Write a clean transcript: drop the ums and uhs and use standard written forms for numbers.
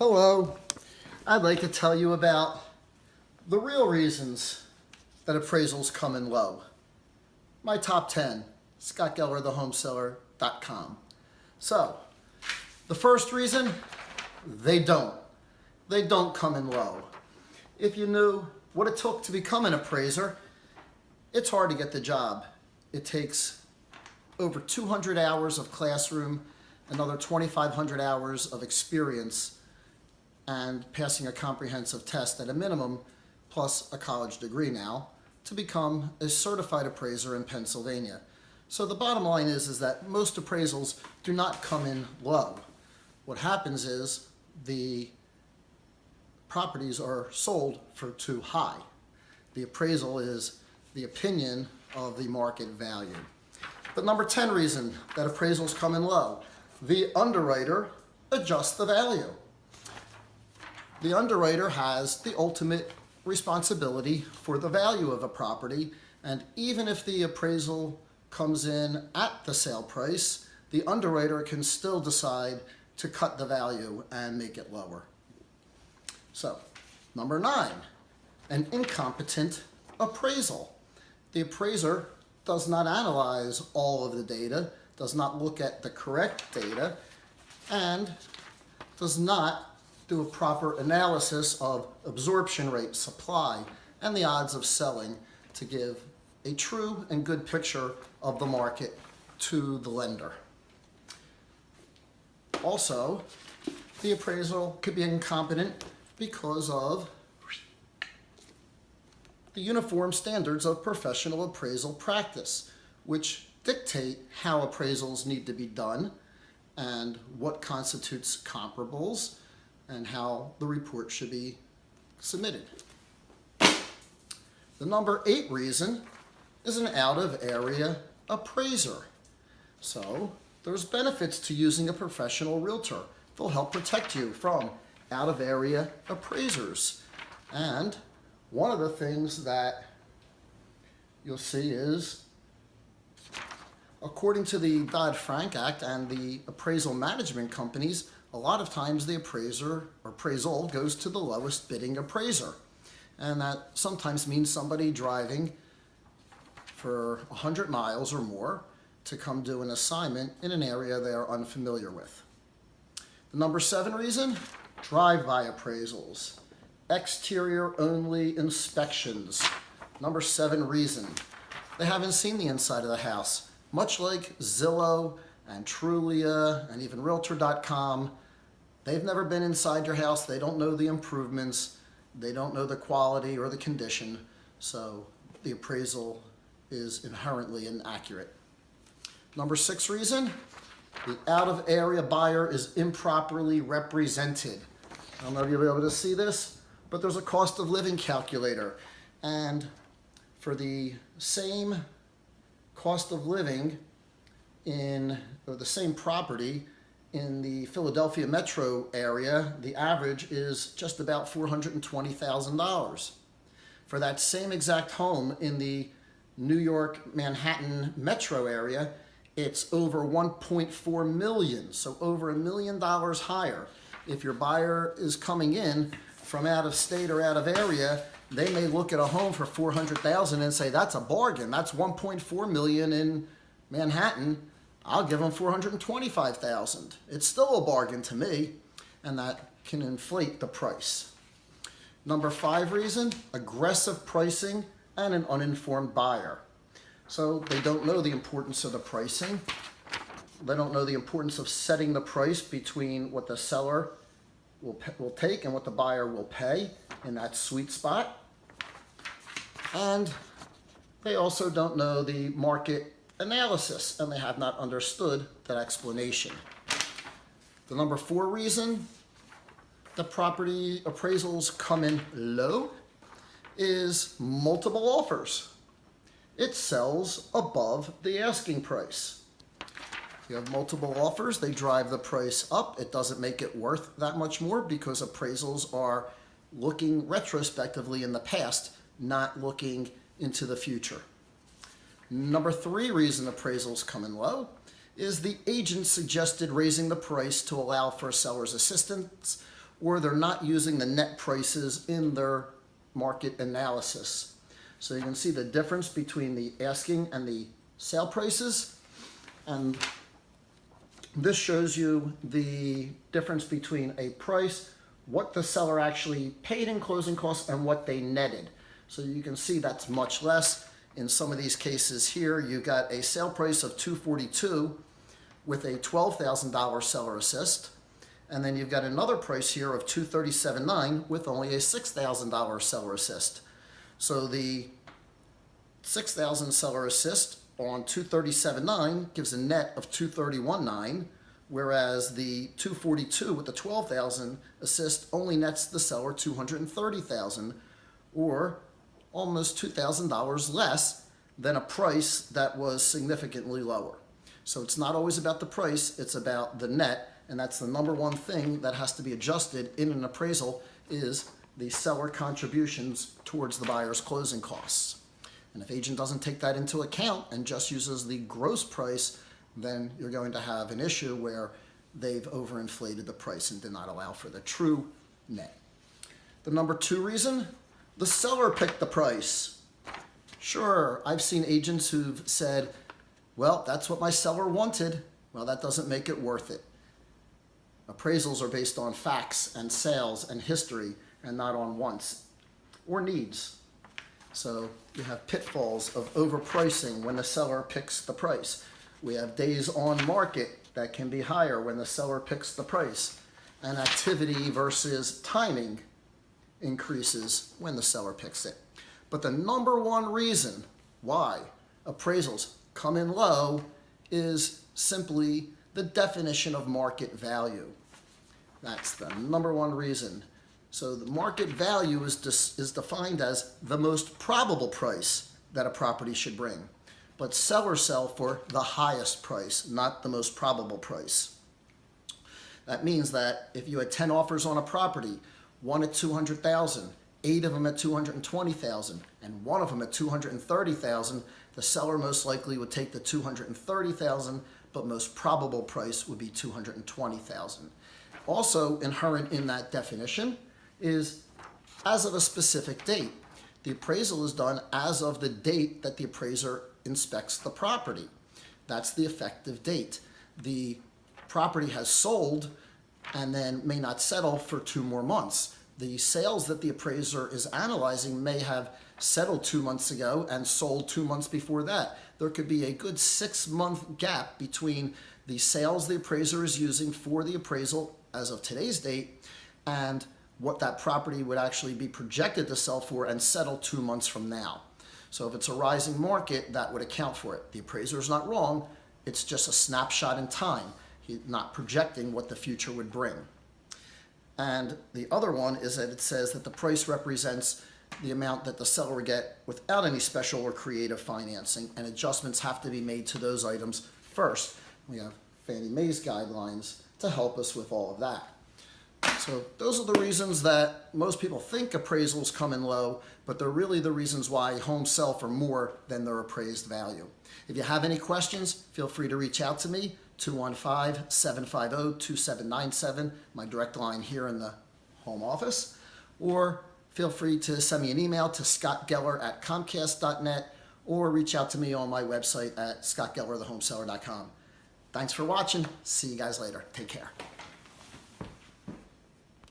Hello, I'd like to tell you about the real reasons that appraisals come in low. My top 10, scottgellerthehomeseller.com. So, the first reason, they don't come in low. If you knew what it took to become an appraiser, it's hard to get the job. It takes over 200 hours of classroom, another 2,500 hours of experience, and passing a comprehensive test at a minimum, plus a college degree now, to become a certified appraiser in Pennsylvania. So the bottom line is that most appraisals do not come in low. What happens is the properties are sold for too high. The appraisal is the opinion of the market value. The number 10 reason that appraisals come in low, the underwriter adjusts the value. The underwriter has the ultimate responsibility for the value of a property, and even if the appraisal comes in at the sale price, the underwriter can still decide to cut the value and make it lower. So, number 9, an incompetent appraisal. The appraiser does not analyze all of the data, does not look at the correct data, and does not do a proper analysis of absorption rate, supply, and the odds of selling to give a true and good picture of the market to the lender. Also, the appraisal could be incompetent because of the uniform standards of professional appraisal practice, which dictate how appraisals need to be done and what constitutes comparables and how the report should be submitted. The number 8 reason is an out-of-area appraiser. So there's benefits to using a professional realtor. They'll help protect you from out-of-area appraisers. And one of the things that you'll see is, according to the Dodd-Frank Act and the appraisal management companies, a lot of times the appraiser or appraisal goes to the lowest bidding appraiser. And that sometimes means somebody driving for 100 miles or more to come do an assignment in an area they are unfamiliar with. The number 7 reason, drive-by appraisals. Exterior only inspections. Number 7 reason, they haven't seen the inside of the house. Much like Zillow and Trulia and even Realtor.com, they've never been inside your house. They don't know the improvements. They don't know the quality or the condition. So the appraisal is inherently inaccurate. Number 6 reason, the out-of-area buyer is improperly represented. I don't know if you'll be able to see this, but there's a cost of living calculator. And for the same cost of living or the same property in the Philadelphia metro area, the average is just about $420,000. For that same exact home in the New York, Manhattan metro area, it's over 1.4 million, so over $1 million higher. If your buyer is coming in from out of state or out of area, they may look at a home for $400,000 and say, that's a bargain. That's 1.4 million in Manhattan. I'll give them $425,000. It's still a bargain to me, and that can inflate the price. Number 5 reason, aggressive pricing and an uninformed buyer. So they don't know the importance of the pricing. They don't know the importance of setting the price between what the seller will take and what the buyer will pay in that sweet spot. And they also don't know the market analysis, and they have not understood that explanation. The number 4 reason the property appraisals come in low is multiple offers. It sells above the asking price. You have multiple offers, they drive the price up. It doesn't make it worth that much more because appraisals are looking retrospectively in the past, not looking into the future. Number 3 reason appraisals come in low is the agent suggested raising the price to allow for seller's assistance or they're not using the net prices in their market analysis. So you can see the difference between the asking and the sale prices. And this shows you the difference between a price, what the seller actually paid in closing costs, and what they netted. So you can see that's much less. In some of these cases here, you got a sale price of $242 with a $12,000 seller assist. And then you've got another price here of $237.9 with only a $6,000 seller assist. So the $6,000 seller assist on $237.9 gives a net of $231.9, whereas the $242 with the $12,000 assist only nets the seller $230,000, or almost $2,000 less than a price that was significantly lower. So it's not always about the price, it's about the net, and that's the number one thing that has to be adjusted in an appraisal is the seller contributions towards the buyer's closing costs. And if agent doesn't take that into account and just uses the gross price, then you're going to have an issue where they've overinflated the price and did not allow for the true net. The number two reason, the seller picked the price. Sure, I've seen agents who've said, well, that's what my seller wanted. Well, that doesn't make it worth it. Appraisals are based on facts and sales and history and not on wants or needs. So you have pitfalls of overpricing when the seller picks the price. We have days on market that can be higher when the seller picks the price. And activity versus timing increases when the seller picks it. But the number one reason why appraisals come in low is simply the definition of market value. That's the number one reason. So the market value is defined as the most probable price that a property should bring. But sellers sell for the highest price, not the most probable price. That means that if you had 10 offers on a property, one at $200,000, 8 of them at $220,000, and 1 of them at $230,000, the seller most likely would take the $230,000, but most probable price would be $220,000. Also inherent in that definition is as of a specific date. The appraisal is done as of the date that the appraiser inspects the property. That's the effective date. The property has sold and then may not settle for 2 more months. The sales that the appraiser is analyzing may have settled 2 months ago and sold 2 months before that. There could be a good 6-month gap between the sales the appraiser is using for the appraisal as of today's date and what that property would actually be projected to sell for and settle 2 months from now. So if it's a rising market, that would account for it. The appraiser is not wrong, it's just a snapshot in time. He's not projecting what the future would bring. And the other one is that it says that the price represents the amount that the seller would get without any special or creative financing, and adjustments have to be made to those items first. We have Fannie Mae's guidelines to help us with all of that. So those are the reasons that most people think appraisals come in low, but they're really the reasons why homes sell for more than their appraised value. If you have any questions, feel free to reach out to me, 215-750-2797, my direct line here in the home office, or feel free to send me an email to scottgeller@comcast.net, or reach out to me on my website at scottgellerthehomeseller.com. Thanks for watching. See you guys later. Take care.